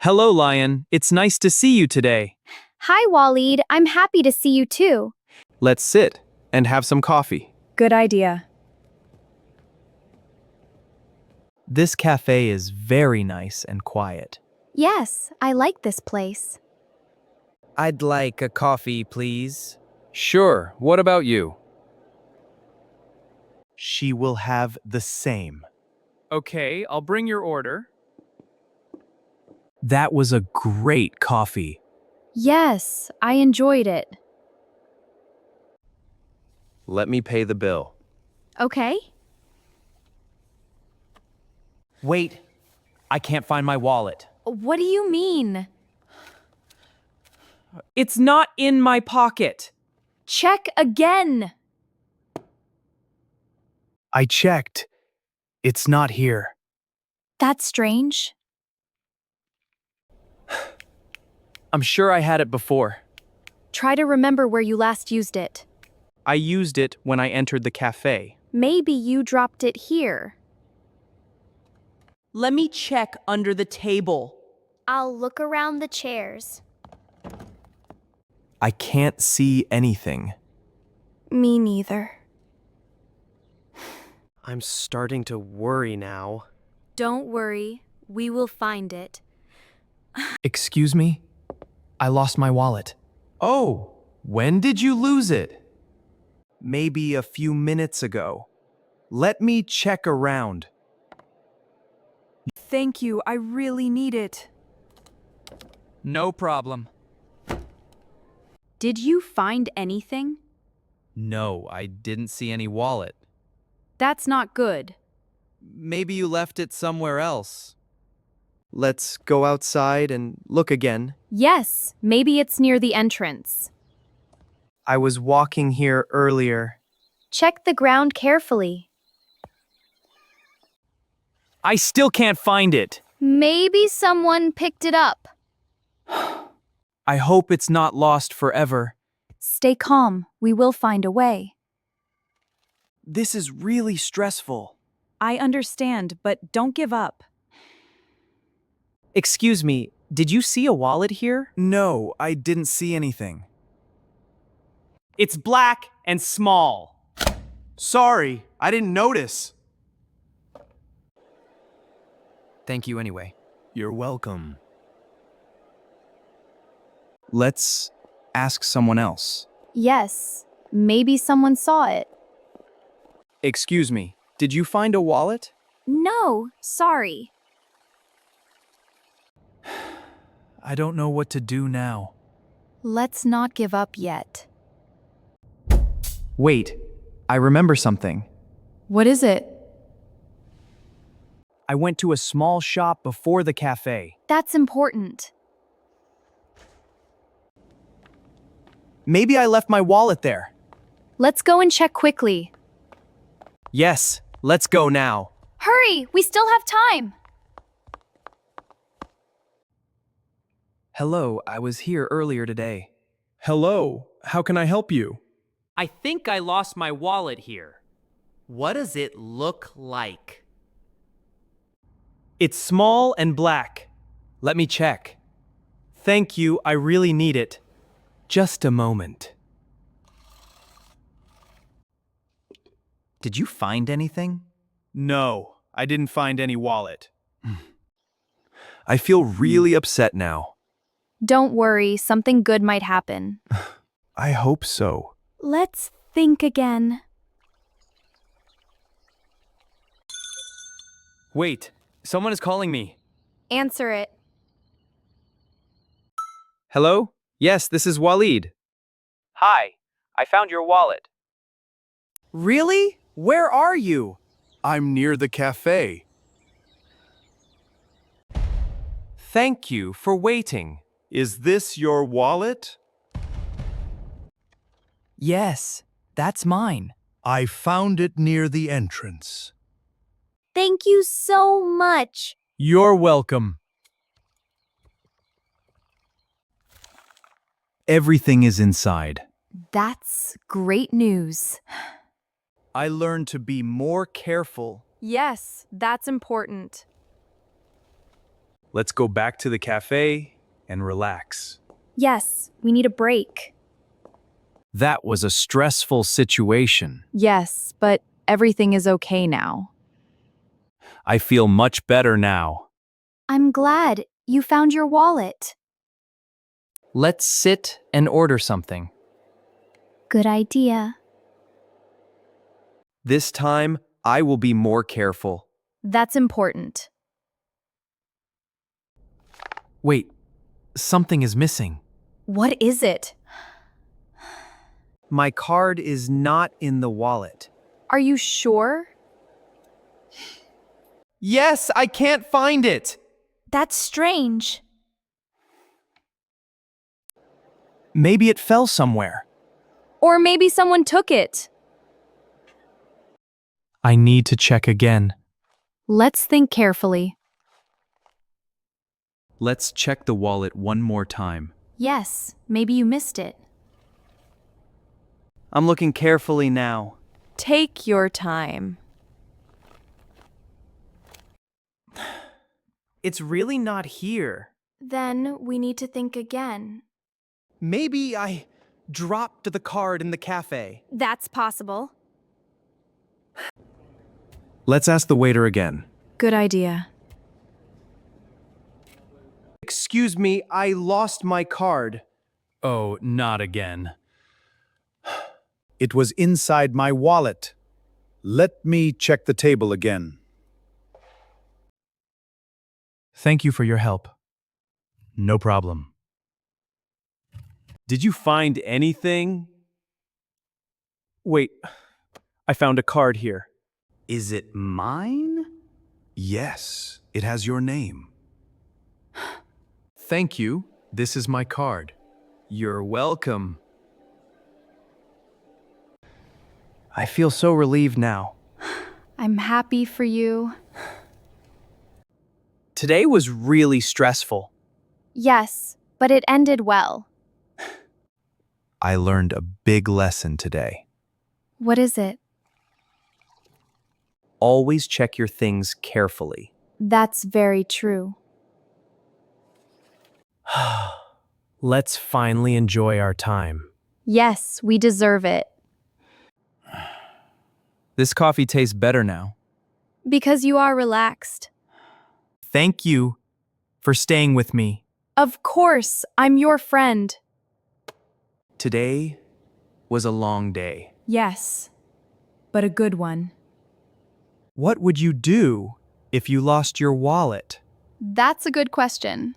Hello, Layan. It's nice to see you today. Hi, Waleed. I'm happy to see you too. Let's sit and have some coffee. Good idea. This cafe is very nice and quiet. Yes, I like this place. I'd like a coffee, please. Sure, what about you? She will have the same. Okay, I'll bring your order. That was a great coffee. Yes, I enjoyed it. Let me pay the bill. Okay. Wait, I can't find my wallet. What do you mean? It's not in my pocket. Check again. I checked. It's not here. That's strange. I'm sure I had it before. Try to remember where you last used it. I used it when I entered the cafe. Maybe you dropped it here. Let me check under the table. I'll look around the chairs. I can't see anything. Me neither. I'm starting to worry now. Don't worry, we will find it. Excuse me? I lost my wallet. Oh, when did you lose it? Maybe a few minutes ago. Let me check around. Thank you, I really need it. No problem. Did you find anything? No, I didn't see any wallet. That's not good. Maybe you left it somewhere else. Let's go outside and look again. Yes, maybe it's near the entrance. I was walking here earlier. Check the ground carefully. I still can't find it. Maybe someone picked it up. I hope it's not lost forever. Stay calm. We will find a way. This is really stressful. I understand, but don't give up. Excuse me, did you see a wallet here? No, I didn't see anything. It's black and small. Sorry, I didn't notice. Thank you anyway. You're welcome. Let's ask someone else. Yes, maybe someone saw it. Excuse me, did you find a wallet? No, sorry. I don't know what to do now. Let's not give up yet. Wait, I remember something. What is it? I went to a small shop before the cafe. That's important. Maybe I left my wallet there. Let's go and check quickly. Yes, let's go now. Hurry, we still have time. Hello, I was here earlier today. Hello, how can I help you? I think I lost my wallet here. What does it look like? It's small and black. Let me check. Thank you, I really need it. Just a moment. Did you find anything? No, I didn't find any wallet. I feel really upset now. Don't worry, something good might happen. I hope so. Let's think again. Wait, someone is calling me. Answer it. Hello? Yes, this is Waleed. Hi, I found your wallet. Really? Where are you? I'm near the cafe. Thank you for waiting. Is this your wallet? Yes, that's mine. I found it near the entrance. Thank you so much. You're welcome. Everything is inside. That's great news. I learned to be more careful. Yes, that's important. Let's go back to the cafe and relax. Yes, we need a break. That was a stressful situation. Yes, but everything is okay now. I feel much better now. I'm glad you found your wallet. Let's sit and order something. Good idea. This time, I will be more careful. That's important. Wait, something is missing. What is it? My card is not in the wallet. Are you sure? Yes, I can't find it. That's strange. Maybe it fell somewhere. Or maybe someone took it. I need to check again. Let's think carefully. Let's check the wallet one more time. Yes, maybe you missed it. I'm looking carefully now. Take your time. It's really not here. Then we need to think again. Maybe I dropped the card in the cafe. That's possible. Let's ask the waiter again. Good idea. Excuse me, I lost my card. Oh, not again. It was inside my wallet. Let me check the table again. Thank you for your help. No problem. Did you find anything? Wait, I found a card here. Is it mine? Yes, it has your name. Thank you. This is my card. You're welcome. I feel so relieved now. I'm happy for you. Today was really stressful. Yes, but it ended well. I learned a big lesson today. What is it? Always check your things carefully. That's very true. Let's finally enjoy our time. Yes, we deserve it. This coffee tastes better now. Because you are relaxed. Thank you for staying with me. Of course, I'm your friend. Today was a long day. Yes, but a good one. What would you do if you lost your wallet? That's a good question.